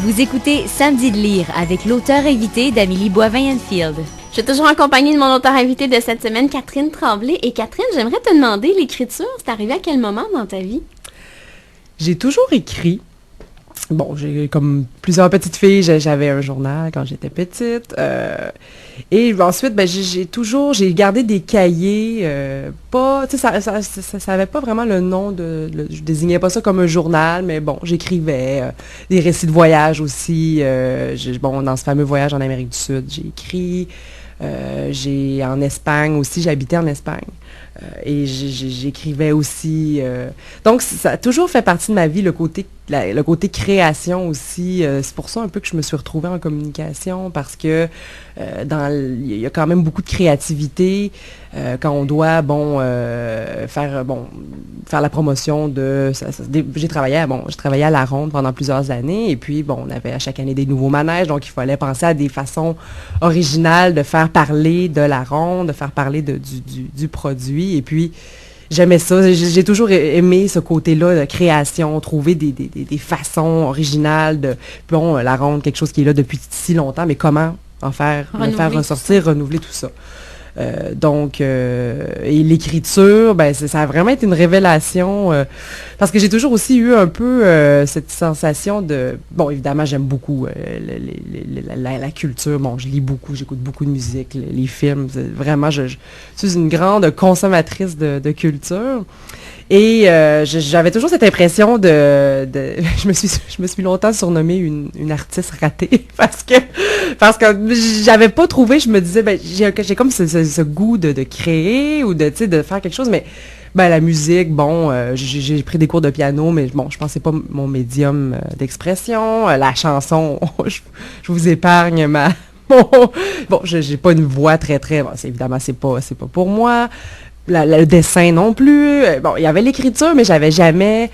Vous écoutez Samedi de lire avec l'auteur invité d'Amélie Boivin-Enfield. Je suis toujours en compagnie de mon auteur invité de cette semaine, Catherine Tremblay. Et Catherine, j'aimerais te demander, l'écriture, c'est arrivé à quel moment dans ta vie? J'ai toujours écrit. Bon, j'ai comme plusieurs petites filles, j'avais un journal quand j'étais petite. Et ensuite, j'ai gardé des cahiers, pas, tu sais, ça avait pas vraiment le nom je désignais pas ça comme un journal, mais bon, j'écrivais des récits de voyage aussi. Dans ce fameux voyage en Amérique du Sud, j'ai écrit. En Espagne aussi, j'habitais en Espagne. Et j'écrivais aussi. Donc, ça a toujours fait partie de ma vie, le côté création aussi. C'est pour ça un peu que je me suis retrouvée en communication, parce que il y a quand même beaucoup de créativité quand on doit, faire la promotion de... J'ai travaillé à la Ronde pendant plusieurs années, et puis, on avait à chaque année des nouveaux manèges, donc il fallait penser à des façons originales de faire parler de la Ronde, de faire parler du produit. Et puis, j'aimais ça. J'ai toujours aimé ce côté-là de création, trouver des façons originales de... la Ronde, quelque chose qui est là depuis si longtemps, mais comment le faire ressortir, renouveler tout ça. Et l'écriture, ça a vraiment été une révélation, parce que j'ai toujours aussi eu un peu cette sensation de... Bon, évidemment, j'aime beaucoup la culture. Bon, je lis beaucoup, j'écoute beaucoup de musique, les films. Vraiment, je suis une grande consommatrice de culture. Et j'avais toujours cette impression je me suis longtemps surnommée une artiste ratée parce que j'avais pas trouvé, je me disais, j'ai comme ce goût de créer ou de faire quelque chose, mais la musique, j'ai pris des cours de piano, mais je pense que c'est pas mon médium d'expression. La chanson, je vous épargne j'ai pas une voix très, évidemment, c'est pas pour moi. Le dessin non plus. Il y avait l'écriture, mais j'avais jamais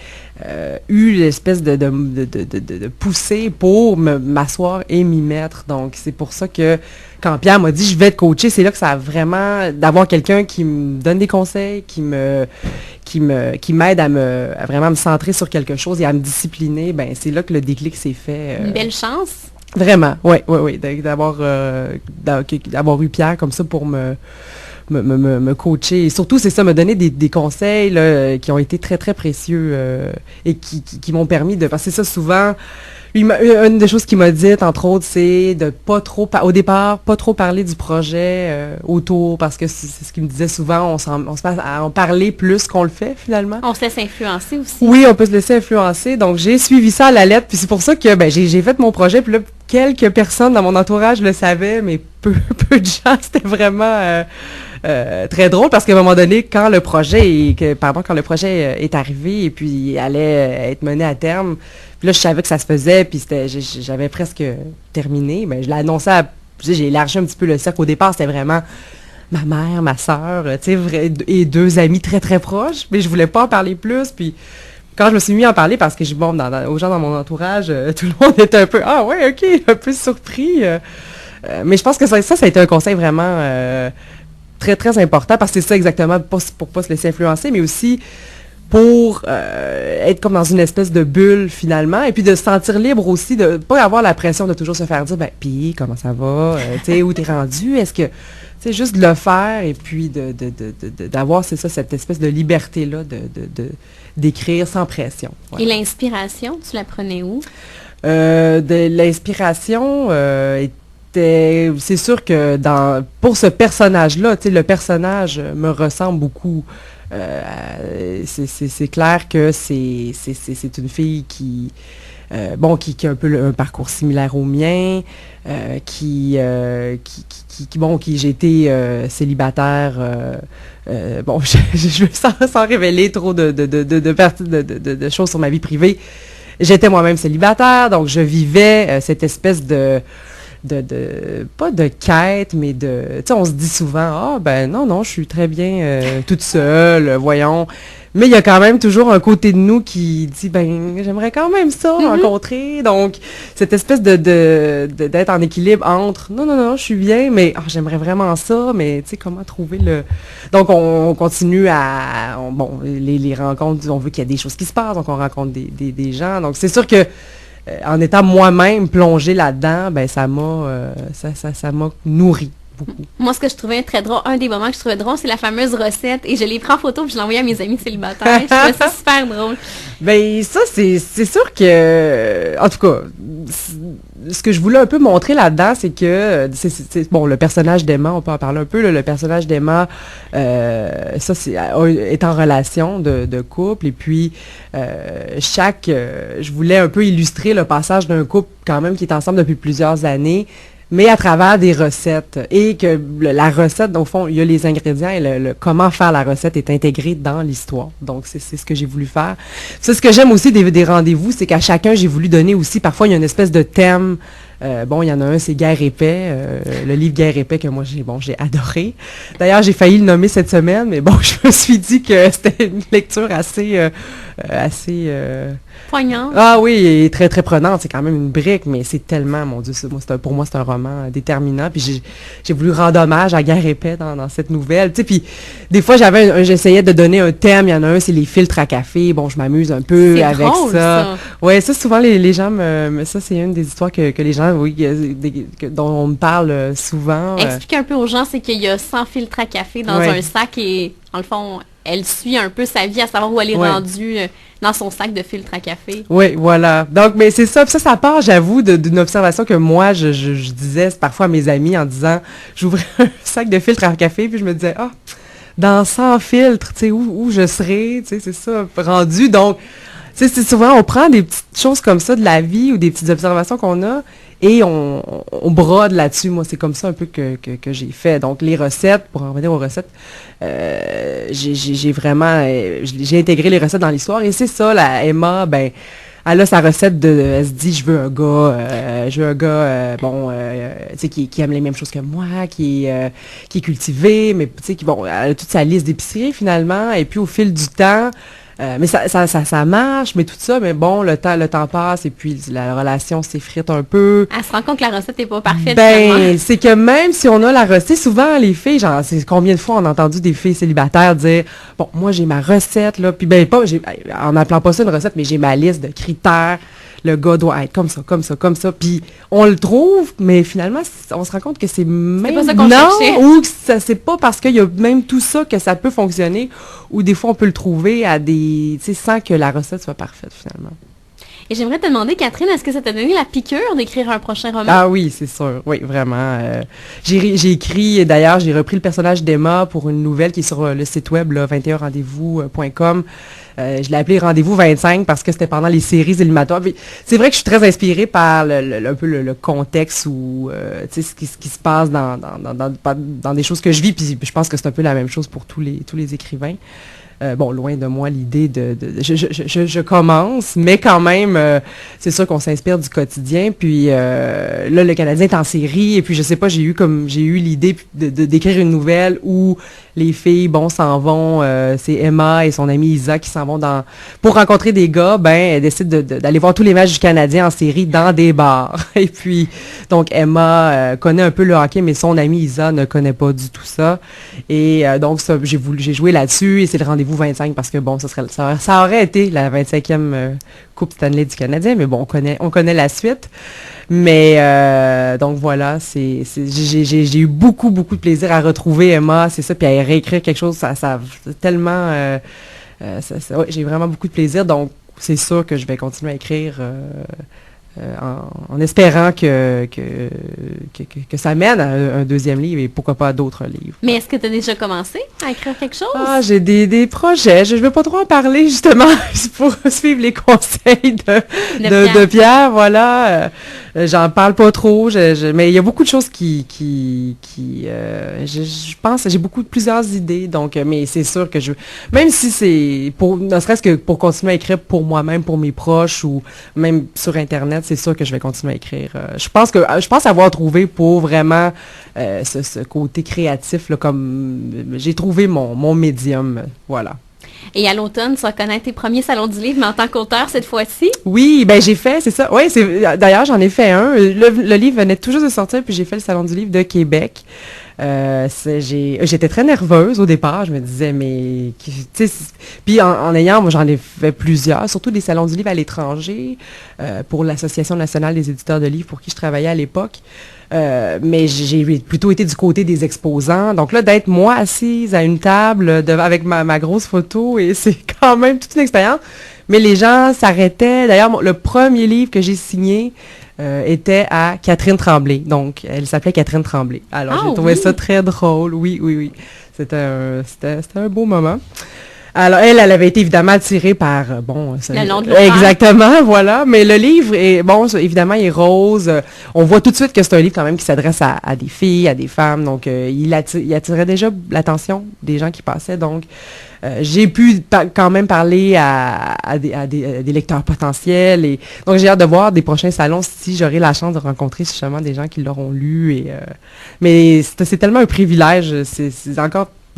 eu l'espèce de poussée pour m'asseoir et m'y mettre. Donc, c'est pour ça que quand Pierre m'a dit « je vais te coacher », c'est là que ça a vraiment... d'avoir quelqu'un qui me donne des conseils, qui m'aide à vraiment me centrer sur quelque chose et à me discipliner. C'est là que le déclic s'est fait. Une belle chance. Vraiment, oui. D'avoir eu Pierre comme ça pour me coacher. Et surtout, c'est ça, me donner des conseils là, qui ont été très, très précieux et qui m'ont permis de... Parce que c'est ça, souvent, une des choses qu'il m'a dites, entre autres, c'est de au départ, pas trop parler du projet autour, parce que c'est ce qu'il me disait souvent, on se passe à en parler plus qu'on le fait, finalement. On se laisse influencer aussi. Oui, on peut se laisser influencer. Donc, j'ai suivi ça à la lettre, puis c'est pour ça que j'ai fait mon projet, puis là, quelques personnes dans mon entourage le savaient, mais peu de gens, c'était vraiment... très drôle, parce qu'à un moment donné, quand le projet est arrivé et puis allait être mené à terme, puis là, je savais que ça se faisait, puis j'avais presque terminé, je l'ai annoncé j'ai élargi un petit peu le cercle. Au départ, c'était vraiment ma mère, ma sœur, et deux amis très, très proches, mais je voulais pas en parler plus, puis quand je me suis mis à en parler, parce que aux gens dans mon entourage, tout le monde était un peu, ah ouais, ok, un peu surpris, mais je pense que ça a été un conseil vraiment... très, très important, parce que c'est ça exactement, pour pas se laisser influencer, mais aussi pour être comme dans une espèce de bulle, finalement, et puis de se sentir libre aussi, de pas avoir la pression de toujours se faire dire, puis comment ça va, où t'es rendu, est-ce que, juste de le faire, et puis d'avoir, c'est ça, cette espèce de liberté-là, d'écrire sans pression. Voilà. Et l'inspiration, tu la prenais où? L'inspiration c'est sûr que pour ce personnage-là, le personnage me ressemble beaucoup. C'est clair que c'est une fille qui a un peu un parcours similaire au mien, j'ai été célibataire, sans révéler trop de choses sur ma vie privée. J'étais moi-même célibataire, donc je vivais cette espèce pas de quête, mais tu sais, on se dit souvent, non, je suis très bien toute seule, voyons. Mais il y a quand même toujours un côté de nous qui dit, j'aimerais quand même ça, rencontrer. Donc, cette espèce d'être en équilibre entre, non, je suis bien, mais j'aimerais vraiment ça, mais tu sais, comment trouver le... Donc, on continue les rencontres, on veut qu'il y ait des choses qui se passent, donc on rencontre des gens. Donc, c'est sûr que en étant moi-même plongée là-dedans, ben ça m'a nourri beaucoup. Moi, ce que je trouvais très drôle, un des moments que je trouvais drôle, c'est la fameuse recette. Et je l'ai pris en photo puis je l'ai envoyé à mes amis célibataires. Je trouvais ça super drôle. Ben ça, c'est sûr que, en tout cas, ce que je voulais un peu montrer là-dedans, c'est que, bon, le personnage d'Emma, on peut en parler un peu, là, le personnage d'Emma, ça, est en relation de couple, et puis, je voulais un peu illustrer le passage d'un couple, quand même, qui est ensemble depuis plusieurs années, mais à travers des recettes. Et que la recette, au fond, il y a les ingrédients et le comment faire la recette est intégré dans l'histoire. Donc, c'est ce que j'ai voulu faire. C'est ce que j'aime aussi des rendez-vous, c'est qu'à chacun, j'ai voulu donner aussi, parfois, il y a une espèce de thème. Bon, il y en a un, c'est Guerre épais, le livre Guerre épais que moi, j'ai adoré. D'ailleurs, j'ai failli le nommer cette semaine, mais bon, je me suis dit que c'était une lecture assez poignante. Ah oui, et très, très prenante. C'est quand même une brique, mais c'est tellement, mon Dieu, pour moi, c'est un roman déterminant. Puis j'ai voulu rendre hommage à Guerre épais dans cette nouvelle. Tu sais, puis des fois, j'essayais de donner un thème. Il y en a un, c'est les filtres à café. Bon, je m'amuse un peu avec drôle, ça. Ouais, ça, souvent, les gens ça, c'est une des histoires que les gens, oui, dont on me parle souvent. Explique un peu aux gens, c'est qu'il y a 100 filtres à café dans un sac et, en le fond, elle suit un peu sa vie à savoir où elle est rendue dans son sac de filtres à café. Oui, voilà. Donc, mais c'est ça. Puis ça part, j'avoue, d'une observation que moi, je disais parfois à mes amis en disant, j'ouvrais un sac de filtres à café, puis je me disais, dans 100 filtres, tu sais, où je serais, tu sais, c'est ça, rendu. Donc, tu sais, c'est souvent, on prend des petites choses comme ça de la vie ou des petites observations qu'on a et on brode là-dessus. Moi, c'est comme ça un peu que j'ai fait. Donc, les recettes, pour en revenir aux recettes, j'ai vraiment, j'ai intégré les recettes dans l'histoire. Et c'est ça, la Emma, ben, elle a sa recette elle se dit, je veux un gars, tu sais, qui aime les mêmes choses que moi, qui est cultivé, mais tu sais, elle a toute sa liste d'épicerie finalement. Et puis, au fil du temps, mais ça marche, mais tout ça, mais bon, le temps passe et puis la relation s'effrite un peu. Elle se rend compte que la recette n'est pas parfaite. Ben, c'est que même si on a la recette, souvent les filles, genre, c'est combien de fois on a entendu des filles célibataires dire, bon, moi j'ai ma recette, là, puis ben pas, en appelant pas ça une recette, mais j'ai ma liste de critères. Le gars doit être comme ça, comme ça, comme ça. Puis on le trouve, mais finalement, on se rend compte que c'est même pas ça qu'on cherchait. Ou que c'est pas parce qu'il y a même tout ça que ça peut fonctionner. Ou des fois, on peut le trouver tu sais, sans que la recette soit parfaite, finalement. Et j'aimerais te demander, Catherine, est-ce que ça t'a donné la piqûre d'écrire un prochain roman? Ah oui, c'est sûr. Oui, vraiment. J'ai écrit, d'ailleurs, j'ai repris le personnage d'Emma pour une nouvelle qui est sur le site web, 21rendez-vous.com. Je l'ai appelé Rendez-vous 25 parce que c'était pendant les séries éliminatoires. C'est vrai que je suis très inspirée par un peu le contexte ou tu sais, ce qui se passe dans des choses que je vis. Puis je pense que c'est un peu la même chose pour tous les écrivains. Bon, loin de moi l'idée je commence, mais quand même, c'est sûr qu'on s'inspire du quotidien. Puis là, le Canadien est en série, et puis je sais pas, j'ai eu l'idée d'écrire une nouvelle où les filles, bon, s'en vont. C'est Emma et son amie Isa qui s'en vont pour rencontrer des gars. Ben, elles décident d'aller voir tous les matchs du Canadien en série dans des bars. Et puis, donc Emma connaît un peu le hockey, mais son amie Isa ne connaît pas du tout ça. Et donc ça, j'ai joué là-dessus, et c'est le rendez-vous 25 parce que bon, ça aurait été la 25e Coupe Stanley du Canadien, mais bon, on connaît la suite. Mais donc voilà, j'ai eu beaucoup de plaisir à retrouver Emma, c'est ça, puis à réécrire quelque chose, ça tellement, ouais, j'ai vraiment beaucoup de plaisir, donc c'est sûr que je vais continuer à écrire. En espérant que ça mène à un deuxième livre et pourquoi pas à d'autres livres. Mais est-ce que tu as déjà commencé à écrire quelque chose? Ah, j'ai des projets. Je ne veux pas trop en parler, justement, pour suivre les conseils de Pierre. Voilà. J'en parle pas trop, mais il y a beaucoup de choses je pense, j'ai plusieurs idées, donc, mais c'est sûr que même si c'est ne serait-ce que pour continuer à écrire pour moi-même, pour mes proches, ou même sur Internet, c'est sûr que je vais continuer à écrire. Je pense avoir trouvé pour vraiment ce côté créatif, là, comme j'ai trouvé mon médium, voilà. Et à l'automne, tu vas connaître tes premiers salons du livre, mais en tant qu'auteur cette fois-ci? Oui, ben j'ai fait, c'est ça. Oui, d'ailleurs, j'en ai fait un. Le livre venait tout juste de sortir, puis j'ai fait le Salon du livre de Québec. J'étais très nerveuse au départ. Je me disais, mais... Puis en ayant, moi, j'en ai fait plusieurs, surtout des salons du livre à l'étranger, pour l'Association nationale des éditeurs de livres pour qui je travaillais à l'époque. Mais j'ai plutôt été du côté des exposants. Donc là, d'être moi assise à une table avec ma grosse photo, et c'est quand même toute une expérience. Mais les gens s'arrêtaient. D'ailleurs, le premier livre que j'ai signé était à Catherine Tremblay. Donc, elle s'appelait Catherine Tremblay. Alors, j'ai trouvé ça très drôle. Oui. C'était un beau moment. Alors, elle avait été évidemment attirée par, le nom de l'auteur. Exactement, voilà. Mais le livre est, évidemment, il est rose. On voit tout de suite que c'est un livre quand même qui s'adresse à des filles, à des femmes. Donc, il attirait déjà l'attention des gens qui passaient. Donc, j'ai pu quand même parler à des lecteurs potentiels. Et donc, j'ai hâte de voir des prochains salons si j'aurai la chance de rencontrer justement des gens qui l'auront lu. Mais c'est tellement un privilège.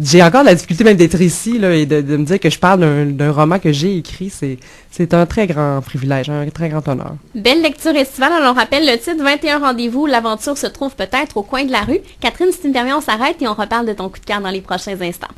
J'ai encore de la difficulté même d'être ici là, et de me dire que je parle d'un roman que j'ai écrit. C'est un très grand privilège, un très grand honneur. Belle lecture estivale. Alors, on rappelle le titre, 21 rendez-vous. L'aventure se trouve peut-être au coin de la rue. Catherine, si tu me permets, on s'arrête et on reparle de ton coup de cœur dans les prochains instants.